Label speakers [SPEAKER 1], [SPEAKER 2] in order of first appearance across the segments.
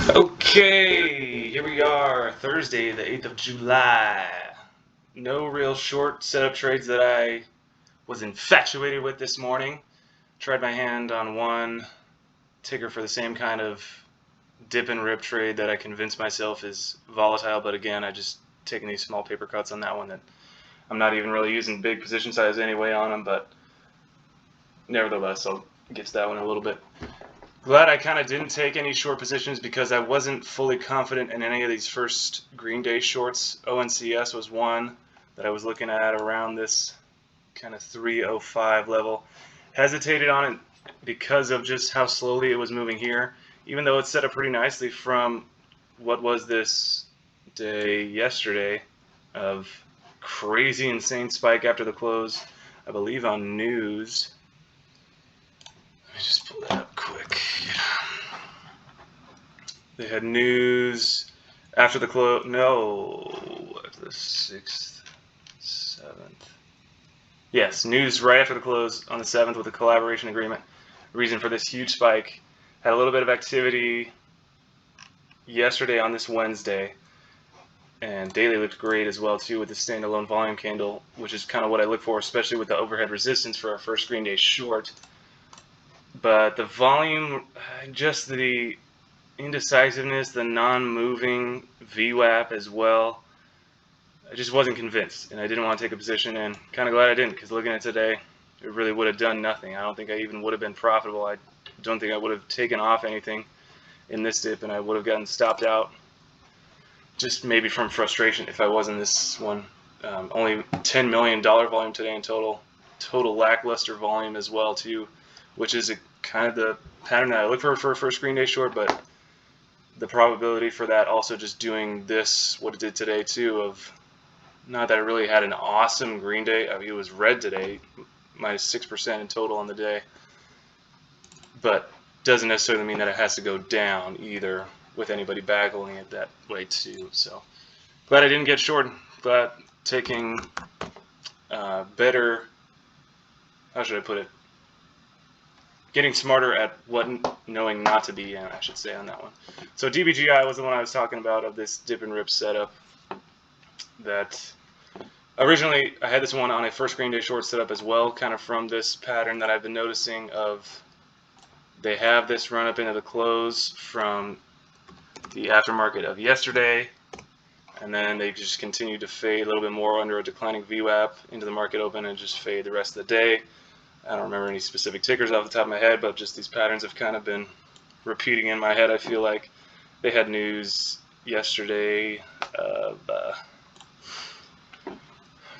[SPEAKER 1] Okay, here we are, Thursday, the 8th of July. No real short setup trades that I was infatuated with this morning. Tried my hand on one ticker for the same kind of dip and rip trade that I convinced myself is volatile, but again, I just taking these small paper cuts on that one that I'm not even really using big position size anyway on them, but nevertheless, I'll get to that one in a little bit. Glad I kind of didn't take any short positions because I wasn't fully confident in any of these first Green Day shorts. ONCS was one that I was looking at around this kind of 305 level. Hesitated on it because of just how slowly it was moving here, even though it's set up pretty nicely from what was this day yesterday of crazy insane spike after the close, I believe on news. Let me just pull that up quick. They had news after the close. No, after the 6th, 7th. Yes, news right after the close on the 7th with a collaboration agreement. Reason for this huge spike. Had a little bit of activity yesterday on this Wednesday. And daily looked great as well too with the standalone volume candle, which is kind of what I look for, especially with the overhead resistance for our first Green Day short. But the volume, just the indecisiveness, the non-moving VWAP as well. I just wasn't convinced, and I didn't want to take a position, and kind of glad I didn't, because looking at today, it really would have done nothing. I don't think I even would have been profitable. I don't think I would have taken off anything in this dip, and I would have gotten stopped out, just maybe from frustration if I was in this one. Only $10 million volume today in total. Total lackluster volume as well, too, which is kind of the pattern that I look for a first Green Day short, but the probability for that also just doing this, what it did today too, of not that it really had an awesome Green Day. I mean, it was red today, minus 6% in total on the day, but doesn't necessarily mean that it has to go down either with anybody baggling it that way too. So glad I didn't get short. Glad taking better, how should I put it? Getting smarter at what knowing not to be in, I should say, on that one. So DBGI was the one I was talking about of this dip and rip setup. That originally I had this one on a first Green Day short setup as well, kind of from this pattern that I've been noticing of they have this run up into the close from the aftermarket of yesterday, and then they just continue to fade a little bit more under a declining VWAP into the market open and just fade the rest of the day. I don't remember any specific tickers off the top of my head, but just these patterns have kind of been repeating in my head. I feel like they had news yesterday of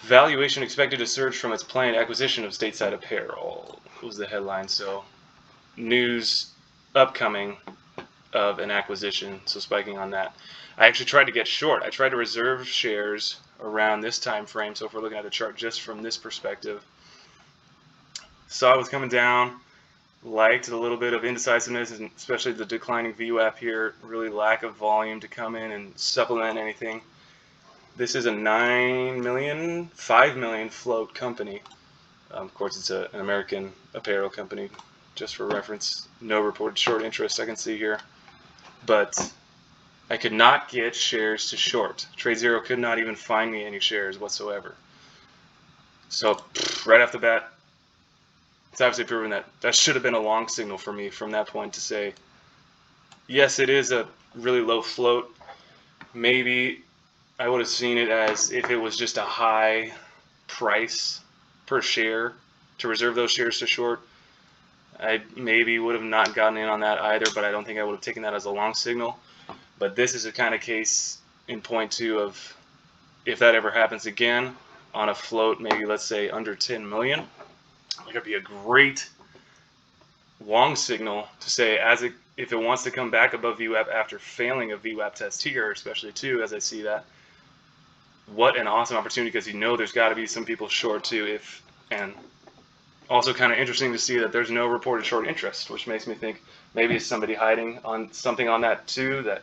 [SPEAKER 1] valuation expected to surge from its planned acquisition of Stateside Apparel was the headline. So news upcoming of an acquisition, so spiking on that. I actually tried to get short. I tried to reserve shares around this time frame. So if we're looking at the chart just from this perspective, saw it was coming down, liked a little bit of indecisiveness, and especially the declining VWAP here, really lack of volume to come in and supplement anything. This is a 9 million, 5 million float company. Of course, it's an American apparel company, just for reference. No reported short interest I can see here. But I could not get shares to short. TradeZero could not even find me any shares whatsoever. So right off the bat, it's obviously proven that that should have been a long signal for me from that point to say, yes, it is a really low float. Maybe I would have seen it as if it was just a high price per share to reserve those shares to short. I maybe would have not gotten in on that either, but I don't think I would have taken that as a long signal. But this is a kind of case in point two of if that ever happens again on a float, maybe let's say under 10 million. It could be a great long signal to say if it wants to come back above VWAP after failing a VWAP test here, especially too, as I see that. What an awesome opportunity, because there's got to be some people short too. And also kind of interesting to see that there's no reported short interest, which makes me think maybe it's somebody hiding on something on that too, that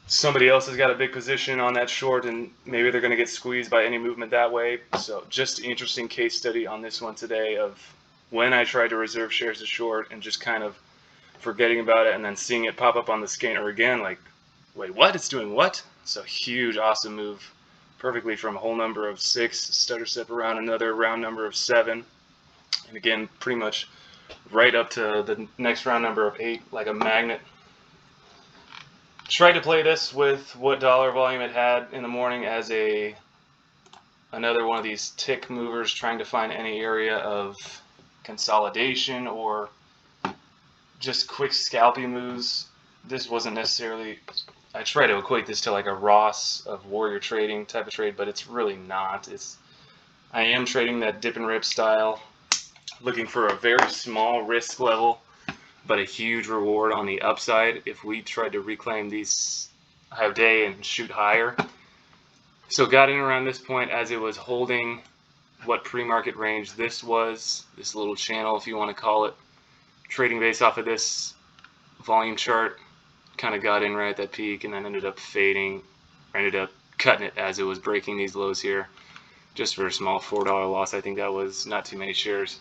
[SPEAKER 1] somebody else has got a big position on that short and maybe they're going to get squeezed by any movement that way. So just an interesting case study on this one today of when I tried to reserve shares to short and just kind of forgetting about it, and then seeing it pop up on the scanner again, like, wait, what? It's doing what? So huge, awesome move. Perfectly from a whole number of 6, stutter step around another round number of 7. And again, pretty much right up to the next round number of 8, like a magnet. Tried to play this with what dollar volume it had in the morning as another one of these tick movers, trying to find any area of consolidation or just quick scalpy moves. This wasn't necessarily, I try to equate this to like a Ross of warrior trading type of trade, but it's really not. I am trading that dip and rip style, looking for a very small risk level but a huge reward on the upside if we tried to reclaim these high of day and shoot higher. So got in around this point as it was holding what pre-market range this was, this little channel if you want to call it. Trading based off of this volume chart, kind of got in right at that peak and then ended up fading, ended up cutting it as it was breaking these lows here, just for a small $4 loss. I think that was not too many shares.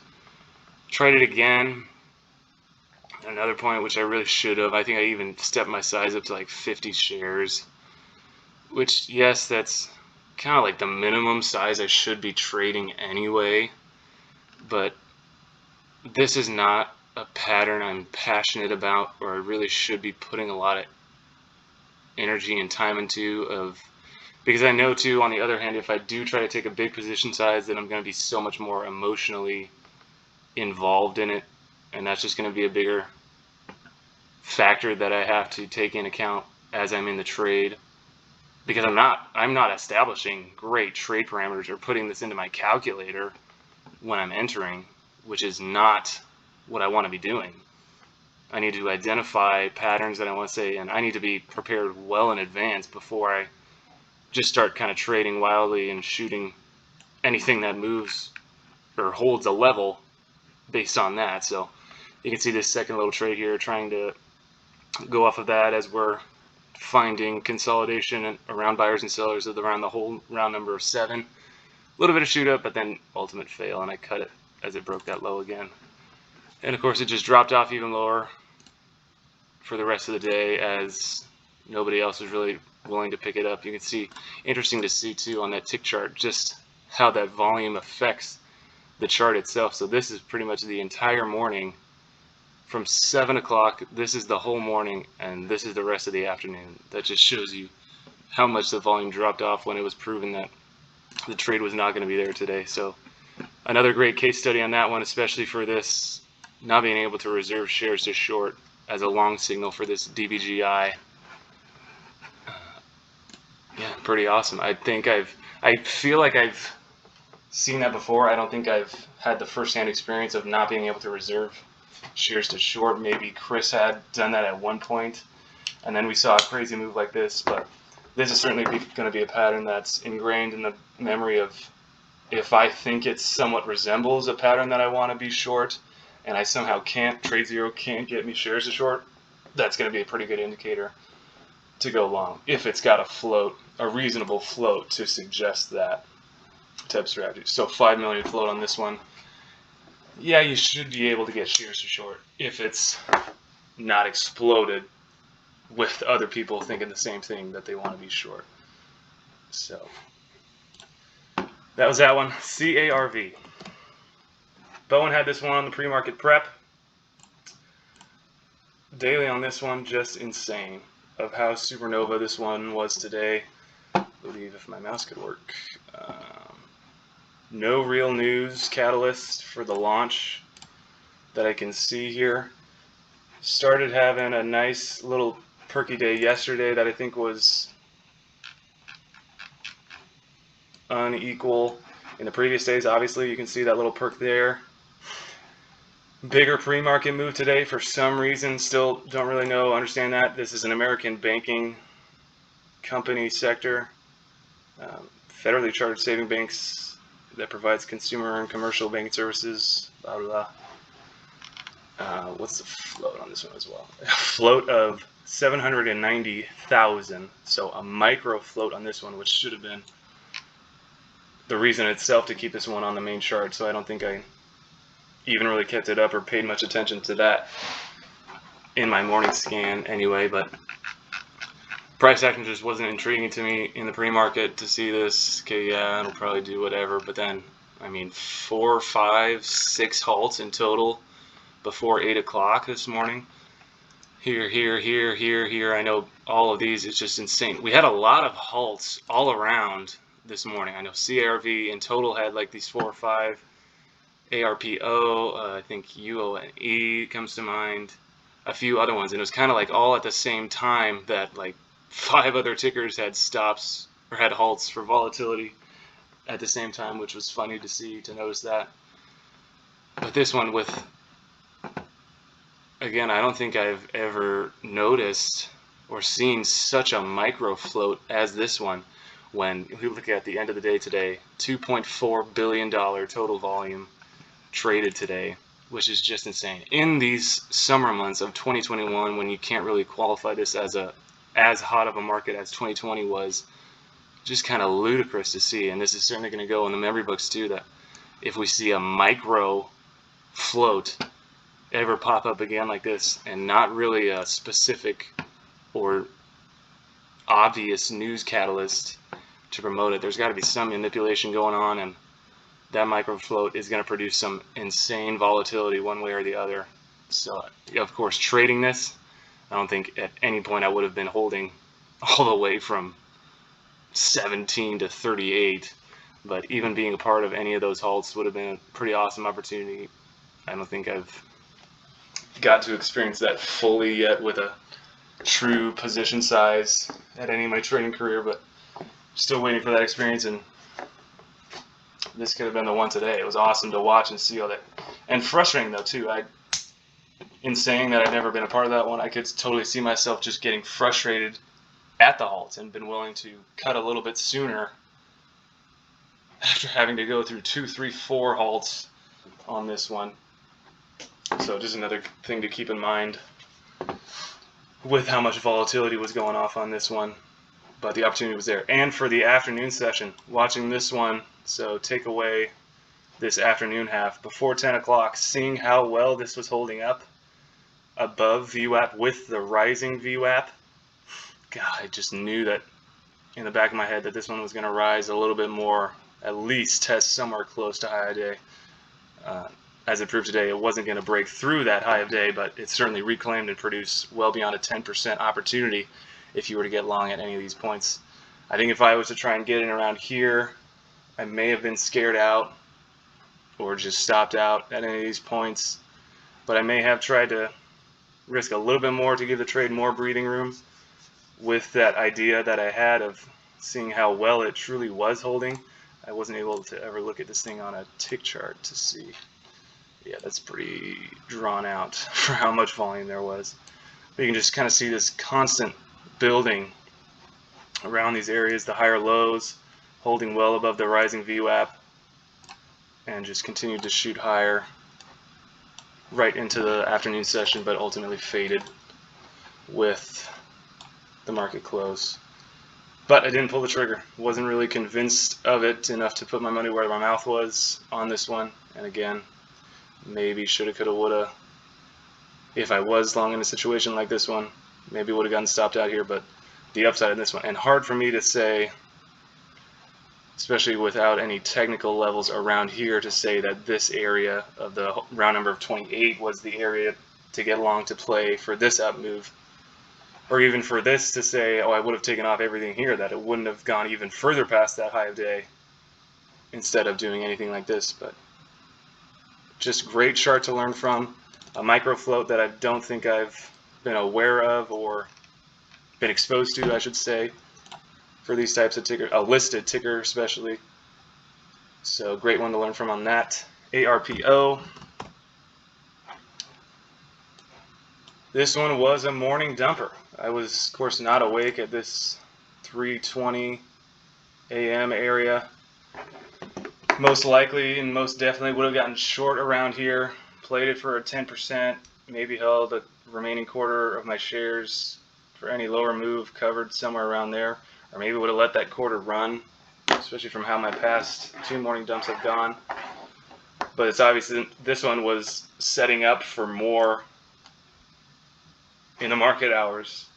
[SPEAKER 1] Tried it again. Another point, which I really should have. I think I even stepped my size up to like 50 shares, which, yes, that's kind of like the minimum size I should be trading anyway, but this is not a pattern I'm passionate about, or I really should be putting a lot of energy and time into, because I know too, on the other hand, if I do try to take a big position size, then I'm going to be so much more emotionally involved in it, and that's just going to be a bigger factor that I have to take in account as I'm in the trade, because I'm not establishing great trade parameters or putting this into my calculator when I'm entering, which is not what I want to be doing. I need to identify patterns that I want to say, and I need to be prepared well in advance before I just start kind of trading wildly and shooting anything that moves or holds a level based on that. So you can see this second little trade here, trying to go off of that as we're finding consolidation around buyers and sellers of around the whole round number of 7. A little bit of shoot up, but then ultimate fail, and I cut it as it broke that low again. And of course it just dropped off even lower for the rest of the day as nobody else was really willing to pick it up. You can see, interesting to see too on that tick chart, just how that volume affects the chart itself. So this is pretty much the entire morning from 7 o'clock. This is the whole morning, and this is the rest of the afternoon. That just shows you how much the volume dropped off when it was proven that the trade was not going to be there today. So another great case study on that one, especially for this not being able to reserve shares to short as a long signal for this DBGI. Yeah, pretty awesome. I feel like I've seen that before. I don't think I've had the first-hand experience of not being able to reserve shares to short. Maybe Chris had done that at one point, and then we saw a crazy move like this. But this is certainly going to be a pattern that's ingrained in the memory of, if I think it somewhat resembles a pattern that I want to be short, and I somehow can't, Trade Zero can't get me shares to short, that's going to be a pretty good indicator to go long, if it's got a float, a reasonable float to suggest that type of strategy. So 5 million float on this one. Yeah, you should be able to get shares to short if it's not exploded with other people thinking the same thing, that they want to be short. So that was that one. CARV. Bowen had this one on the pre-market prep. Daily on this one, just insane of how supernova this one was today. I believe if my mouse could work. No real news catalyst for the launch that I can see here. Started having a nice little perky day yesterday that I think was unequal in the previous days. Obviously, you can see that little perk there. Bigger pre-market move today for some reason. Still don't really know, understand that. This is an American banking company sector. Federally charged saving banks that provides consumer and commercial banking services. Blah, blah, blah. What's the float on this one as well? A float of 790,000. So a micro float on this one, which should have been the reason itself to keep this one on the main chart. So I don't think I even really kept it up or paid much attention to that. in my morning scan anyway, but price action just wasn't intriguing to me in the pre-market to see this. Okay, yeah, it'll probably do whatever, but then, I mean, 4, 5, 6 halts in total before 8 o'clock this morning. Here, here, here, here, here. I know all of these. It's just insane. We had a lot of halts all around this morning. I know CRV in total had like these 4 or 5. ARPO, I think UONE comes to mind. A few other ones. And it was kind of like all at the same time that like 5 other tickers had stops or had halts for volatility at the same time, which was funny to see, to notice that. But this one with, again, I don't think I've ever noticed or seen such a micro float as this one. When we look at the end of the day today, $2.4 billion total volume traded today, which is just insane. In these summer months of 2021, when you can't really qualify this as hot of a market as 2020 was, just kind of ludicrous to see. And this is certainly going to go in the memory books too, that if we see a micro float ever pop up again like this, and not really a specific or obvious news catalyst to promote it, there's got to be some manipulation going on, and that micro float is going to produce some insane volatility one way or the other. So, of course, trading this, I don't think at any point I would have been holding all the way from 17 to 38, but even being a part of any of those halts would have been a pretty awesome opportunity. I don't think I've got to experience that fully yet with a true position size at any of my trading career, but still waiting for that experience, and this could have been the one today. It was awesome to watch and see all that, and frustrating though too. In saying that I've never been a part of that one, I could totally see myself just getting frustrated at the halts and been willing to cut a little bit sooner after having to go through 2, 3, 4 halts on this one. So just another thing to keep in mind with how much volatility was going off on this one, but the opportunity was there. And for the afternoon session, watching this one, so take away this afternoon half before 10 o'clock, seeing how well this was holding up above VWAP with the rising VWAP. God, I just knew that in the back of my head that this one was going to rise a little bit more, at least test somewhere close to high of day. As it proved today, it wasn't going to break through that high of day, but it certainly reclaimed and produced well beyond a 10% opportunity if you were to get long at any of these points. I think if I was to try and get in around here, I may have been scared out or just stopped out at any of these points, but I may have tried to risk a little bit more to give the trade more breathing room with that idea that I had of seeing how well it truly was holding. I wasn't able to ever look at this thing on a tick chart to see. Yeah, that's pretty drawn out for how much volume there was. But you can just kind of see this constant building around these areas, the higher lows, holding well above the rising VWAP, and just continued to shoot higher right into the afternoon session, but ultimately faded with the market close. But I didn't pull the trigger. Wasn't really convinced of it enough to put my money where my mouth was on this one. And again, maybe shoulda, coulda, woulda. If I was long in a situation like this one, maybe would have gotten stopped out here, but the upside in this one, and hard for me to say, especially without any technical levels around here, to say that this area of the round number of 28 was the area to get long to play for this up move, or even for this to say, oh, I would have taken off everything here, that it wouldn't have gone even further past that high of day instead of doing anything like this. But just great chart to learn from, a micro float that I don't think I've been aware of or been exposed to, I should say, for these types of ticker, a listed ticker especially. So great one to learn from on that. ARPO. This one was a morning dumper. I was, of course, not awake at this 3:20 a.m. area. Most likely and most definitely would have gotten short around here, played it for a 10%, maybe held the remaining quarter of my shares for any lower move, covered somewhere around there, or maybe would have let that quarter run, especially from how my past 2 morning dumps have gone. But it's obvious that this one was setting up for more in the market hours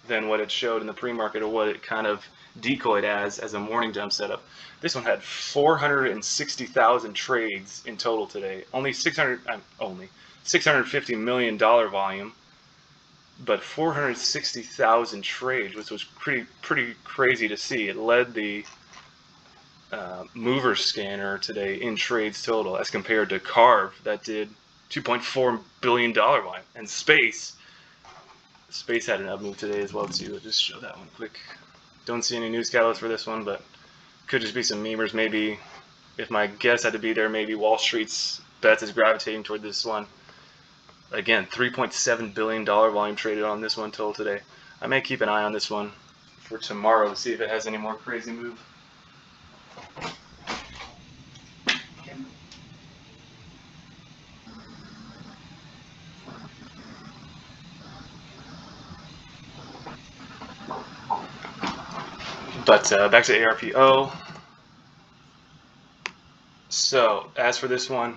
[SPEAKER 1] than what it showed in the pre-market, or what it kind of decoyed as a morning dump setup. This one had 460,000 trades in total today. Only $650 million volume, but 460,000 trades, which was pretty crazy to see. It led the mover scanner today in trades total, as compared to Carve that did $2.4 billion volume, and Space had an up move today as well too. I'll just show that one quick. Don't see any news catalyst for this one, but could just be some memers. Maybe, if my guess had to be there, maybe Wall Street's bets is gravitating toward this one. Again, $3.7 billion volume traded on this one total today. I may keep an eye on this one for tomorrow to see if it has any more crazy move. But back to ARPO. So as for this one,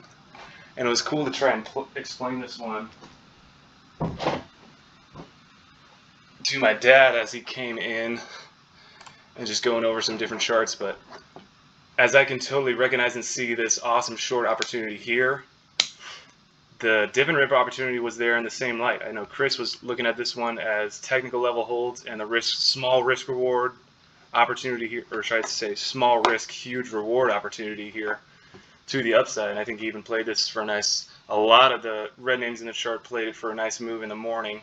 [SPEAKER 1] and it was cool to try and explain this one to my dad as he came in and just going over some different charts, but as I can totally recognize and see this awesome short opportunity here, the dip and rip opportunity was there in the same light. I know Chris was looking at this one as technical level holds and the small risk reward opportunity here, or should I say small risk, huge reward opportunity here to the upside. And I think he even played this for a lot of the red names in the chart played it for a nice move in the morning.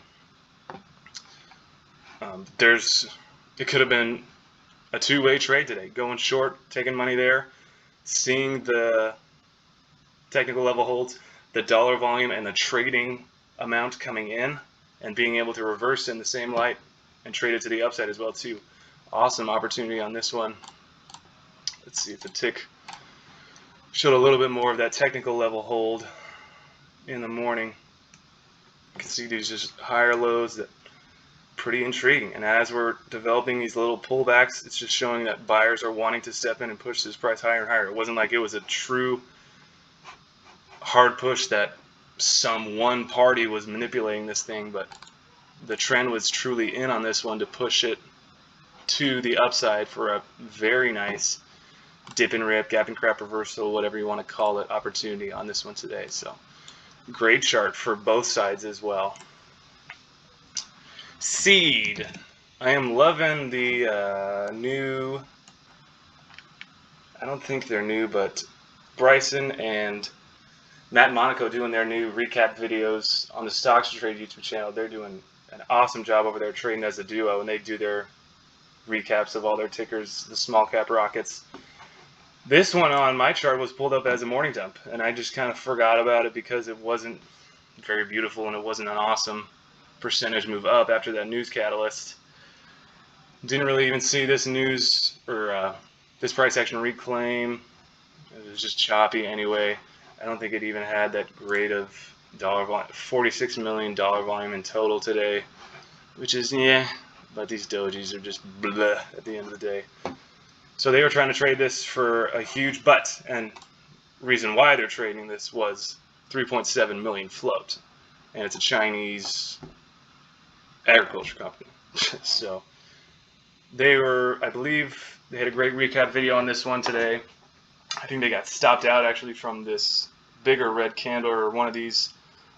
[SPEAKER 1] It could have been a two-way trade today, going short, taking money there, seeing the technical level holds, the dollar volume and the trading amount coming in, and being able to reverse in the same light and trade it to the upside as well too. Awesome opportunity on this one. Let's see if the tick showed a little bit more of that technical level hold in the morning. You can see these just higher lows that pretty intriguing. And as we're developing these little pullbacks, it's just showing that buyers are wanting to step in and push this price higher and higher. It wasn't like it was a true hard push that some one party was manipulating this thing, but the trend was truly in on this one to push it to the upside for a very nice dip and rip, gap and crap reversal, whatever you want to call it, opportunity on this one today. So great chart for both sides as well. Seed. I am loving the new, I don't think they're new, but Bryson and Matt Monaco doing their new recap videos on the Stocks to Trade YouTube channel. They're doing an awesome job over there trading as a duo, and they do their recaps of all their tickers, the small cap rockets. This one on my chart was pulled up as a morning dump, and I just kind of forgot about it because it wasn't very beautiful and it wasn't an awesome percentage move up after that news catalyst. Didn't really even see this news or this price action reclaim. It was just choppy anyway. I don't think it even had that great of dollar volume, $46 million volume in total today, which is, yeah, but these dojis are just blah at the end of the day. So they were trying to trade this for a huge butt, and reason why they're trading this was 3.7 million float, and it's a Chinese agriculture company. So they were, I believe, they had a great recap video on this one today. I think they got stopped out actually from this bigger red candle, or one of these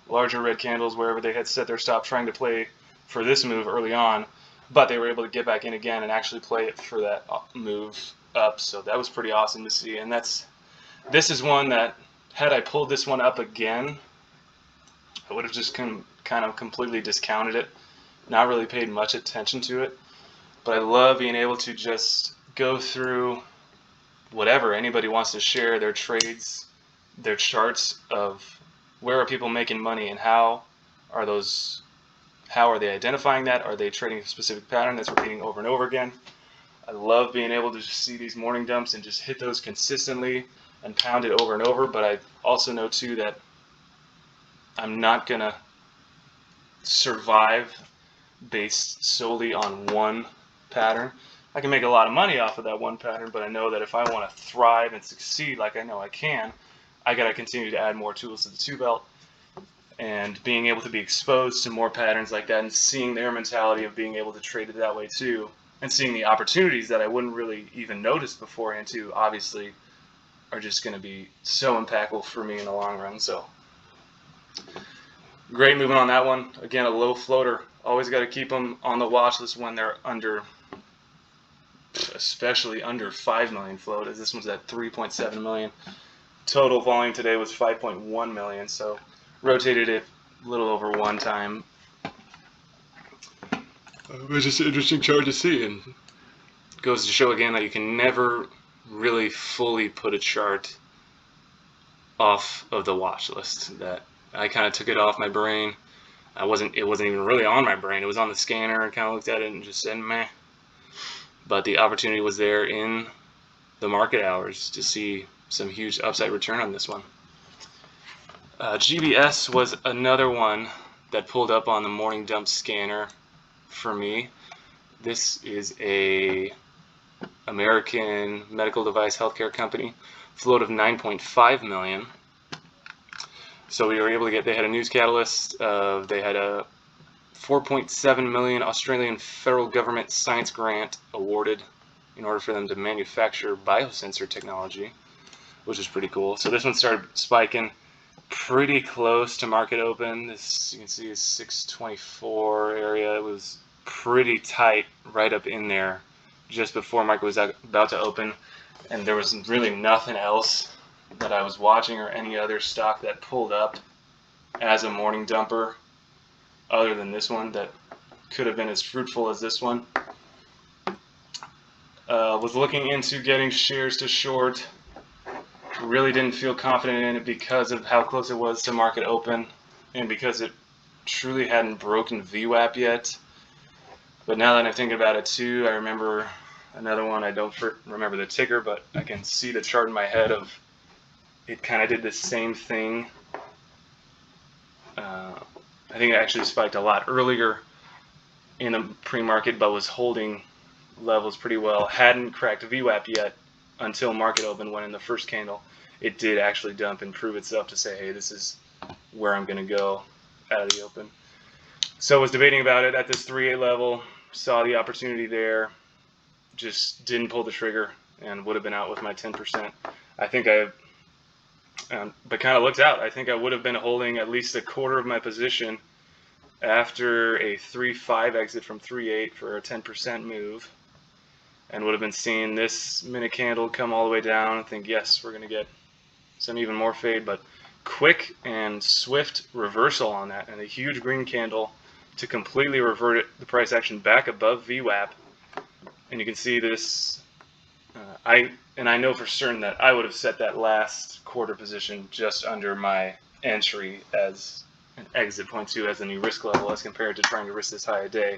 [SPEAKER 1] larger red candles, wherever they had set their stop trying to play for this move early on, but they were able to get back in again and actually play it for that move up. So that was pretty awesome to see. And this is one that, had I pulled this one up again, I would have just kind of completely discounted it, not really paid much attention to it. But I love being able to just go through whatever anybody wants to share, their trades, their charts of where are people making money, and how are they identifying that? Are they trading a specific pattern that's repeating over and over again? I love being able to just see these morning dumps and just hit those consistently and pound it over and over. But I also know too that I'm not gonna survive based solely on one pattern. I can make a lot of money off of that one pattern, but I know that if I want to thrive and succeed like I know I can, I got to continue to add more tools to the tool belt. and being able to be exposed to more patterns like that and seeing their mentality of being able to trade it that way too, and seeing the opportunities that I wouldn't really even notice beforehand too, obviously are just going to be so impactful for me in the long run. So great movement on that one. Again, a low floater. Always got to keep them on the watch list when they're under, especially under 5 million float, as this one's at 3.7 million. Total volume today was 5.1 million, so rotated it a little over one time. It was just an interesting chart to see, and goes to show again that you can never really fully put a chart off of the watch list. That I kind of took it off my brain. It wasn't even really on my brain. It was on the scanner, and kind of looked at it and just said meh. But the opportunity was there in the market hours to see some huge upside return on this one. GBS was another one that pulled up on the morning dump scanner for me. This is a American medical device healthcare company, float of 9.5 million. So we were able to get, they had a news catalyst, they had a 4.7 million Australian federal government science grant awarded in order for them to manufacture biosensor technology, which is pretty cool. So this one started spiking pretty close to market open. This, you can see, is 624 area. It was pretty tight right up in there just before market was about to open, and there was really nothing else that I was watching or any other stock that pulled up as a morning dumper other than this one that could have been as fruitful as this one. Was looking into getting shares to short. Really didn't feel confident in it because of how close it was to market open and because it truly hadn't broken VWAP yet. But now that I'm thinking about it too, I remember another one. I don't remember the ticker, but I can see the chart in my head of it kind of did the same thing. I think it actually spiked a lot earlier in the pre-market, but was holding levels pretty well. Hadn't cracked VWAP yet until market open, when in the first candle it did actually dump and prove itself to say, hey, this is where I'm going to go out of the open. So I was debating about it at this 3.8 level, saw the opportunity there, just didn't pull the trigger, and would have been out with my 10%. I think but kind of looked out. I think I would have been holding at least a quarter of my position after a 3.5 exit from 3.8 for a 10% move, and would have been seeing this minute candle come all the way down and think, yes, we're going to get some even more fade, but quick and swift reversal on that, and a huge green candle to completely revert the price action back above VWAP. And you can see this, I know for certain that I would have set that last quarter position just under my entry as an exit point too, as a new risk level as compared to trying to risk this high a day.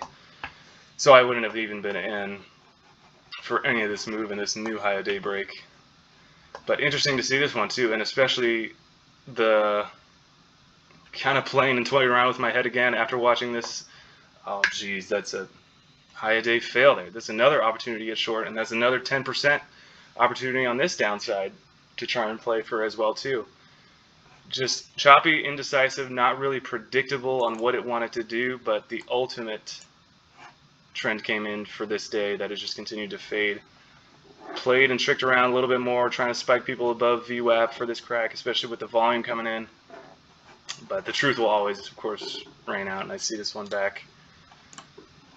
[SPEAKER 1] So I wouldn't have even been in for any of this move in this new high a day break. But interesting to see this one too, and especially the kind of playing and toying around with my head again after watching this. Oh geez, that's a high a day fail there. That's another opportunity to get short, and that's another 10% opportunity on this downside to try and play for as well too. Just choppy, indecisive, not really predictable on what it wanted to do, but the ultimate trend came in for this day that has just continued to fade. Played and tricked around a little bit more, trying to spike people above VWAP for this crack, especially with the volume coming in. But the truth will always, of course, reign out, and I see this one back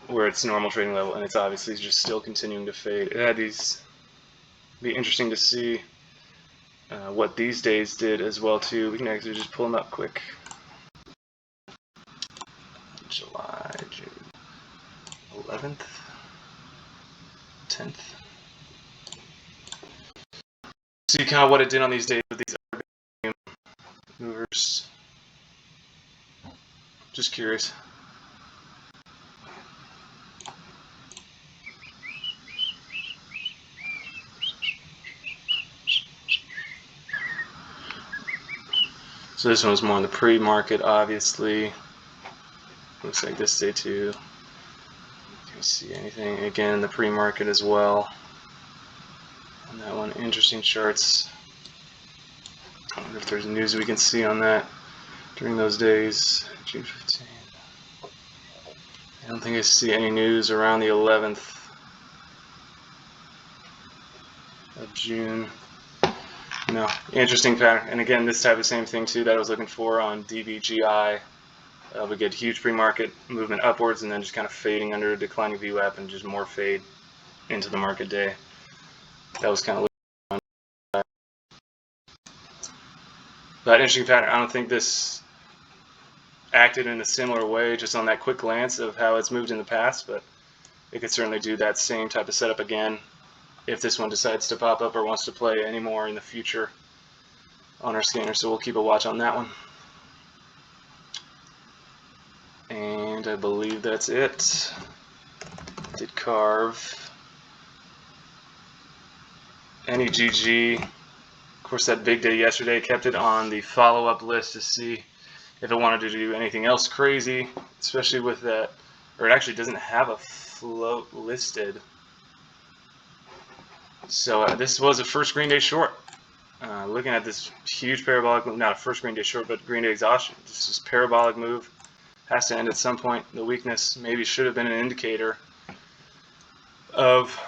[SPEAKER 1] where it's normal trading level, and it's obviously just still continuing to fade. It had these, be interesting to see what these days did as well too. We can actually just pull them up quick. July, June 11th, 10th. See kind of what it did on these days with these other movers. Just curious. So this one was more in the pre-market, obviously. Looks like this day too. Can you see anything? Again, in the pre-market as well. And that one, interesting charts. I wonder if there's news we can see on that. during those days. June 15. I don't think I see any news around the 11th of June. No, interesting pattern. And again, this type of same thing too that I was looking for on DBGI. We get huge pre-market movement upwards and then just kind of fading under a declining VWAP and just more fade into the market day. That was kind of that interesting pattern. I don't think this acted in a similar way just on that quick glance of how it's moved in the past, but it could certainly do that same type of setup again if this one decides to pop up or wants to play any more in the future on our scanner. So we'll keep a watch on that one. And I believe that's it. Did carve NEGG. Of course, that big day yesterday, kept it on the follow-up list to see if it wanted to do anything else crazy, especially with that, or it actually doesn't have a float listed. So this was a first green day short. Looking at this huge parabolic move, not a first green day short, but green day exhaustion. This is parabolic move. Has to end at some point. The weakness maybe should have been an indicator of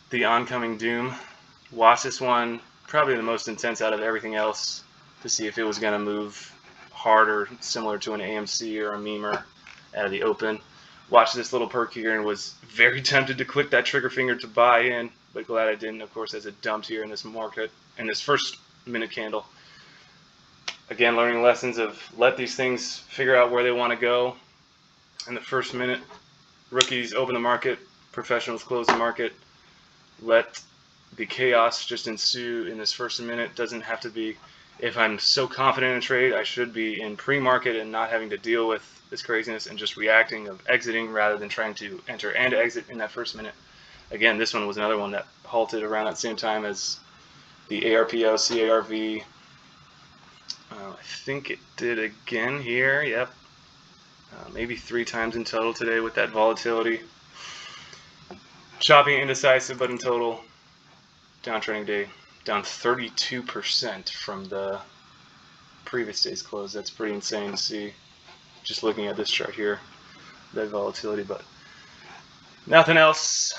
[SPEAKER 1] the oncoming doom. Watch this one, probably the most intense out of everything else, to see if it was going to move harder, similar to an AMC or a memer out of the open. Watched this little perk here and was very tempted to click that trigger finger to buy in, but glad I didn't, of course, as it dumped here in this market, in this first minute candle. Again, learning lessons of let these things figure out where they want to go. In the first minute, rookies open the market, professionals close the market. Let the chaos just ensue in this first minute. Doesn't have to be, if I'm so confident in a trade, I should be in pre-market and not having to deal with this craziness and just reacting of exiting rather than trying to enter and exit in that first minute. Again, this one was another one that halted around that same time as the ARPO, CARV. I think it did again here. Yep. Maybe 3 times in total today with that volatility. Choppy, indecisive, but in total, downtrending day, down 32% from the previous day's close. That's pretty insane to see. Just looking at this chart here, that volatility. But nothing else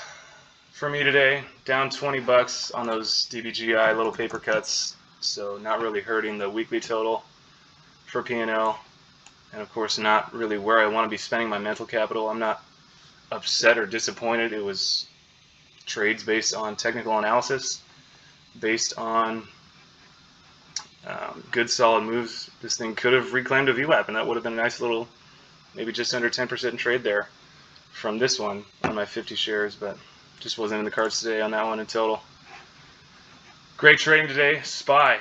[SPEAKER 1] for me today. Down 20 bucks on those DBGI little paper cuts. So not really hurting the weekly total for P&L. And of course not really where I want to be spending my mental capital. I'm not upset or disappointed. It was trades based on technical analysis, based on good solid moves. This thing could have reclaimed a VWAP, and that would have been a nice little, maybe just under 10% trade there from this one on my 50 shares, but just wasn't in the cards today on that one in total. Great trading today. SPY,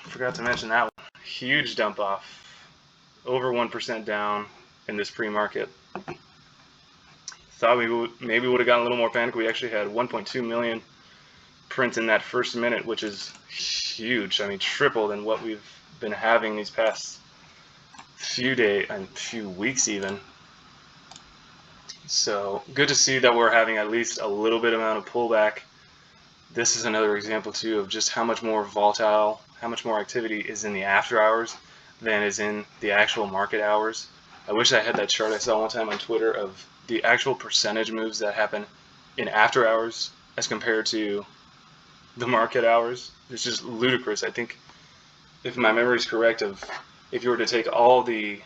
[SPEAKER 1] forgot to mention that one. Huge dump off, over 1% down in this pre-market. Thought we maybe would have gotten a little more panic. We actually had 1.2 million print in that first minute, which is huge. I mean, triple than what we've been having these past few days and few weeks even. So good to see that we're having at least a little bit amount of pullback. This is another example too of just how much more volatile, how much more activity is in the after hours than is in the actual market hours. I wish I had that chart I saw one time on Twitter of the actual percentage moves that happen in after hours as compared to the market hours. It's just ludicrous. I think, if my memory is correct, of if you were to take all the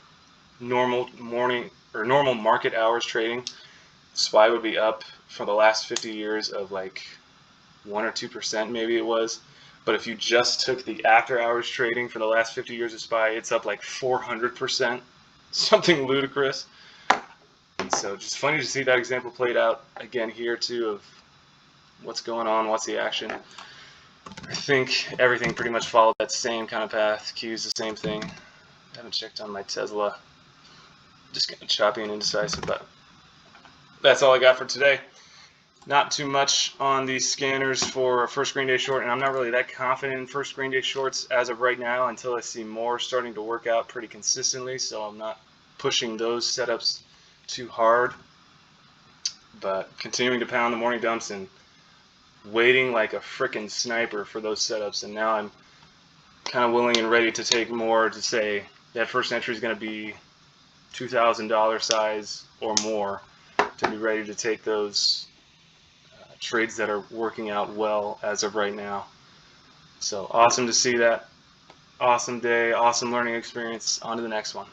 [SPEAKER 1] normal morning or normal market hours trading, SPY would be up for the last 50 years of like 1 or 2% maybe it was. But if you just took the after hours trading for the last 50 years of SPY, it's up like 400%, something ludicrous. And so just funny to see that example played out again here too of what's going on, what's the action. I think everything pretty much followed that same kind of path. Q's the same thing. I haven't checked on my Tesla. Just kind of choppy and indecisive, but that's all I got for today. Not too much on these scanners for a first green day short, and I'm not really that confident in first green day shorts as of right now until I see more starting to work out pretty consistently, so I'm not pushing those setups too hard, but continuing to pound the morning dumps and waiting like a frickin' sniper for those setups. And now I'm kind of willing and ready to take more to say that first entry is going to be $2,000 size or more to be ready to take those trades that are working out well as of right now. So awesome to see that. Awesome day, awesome learning experience. On to the next one.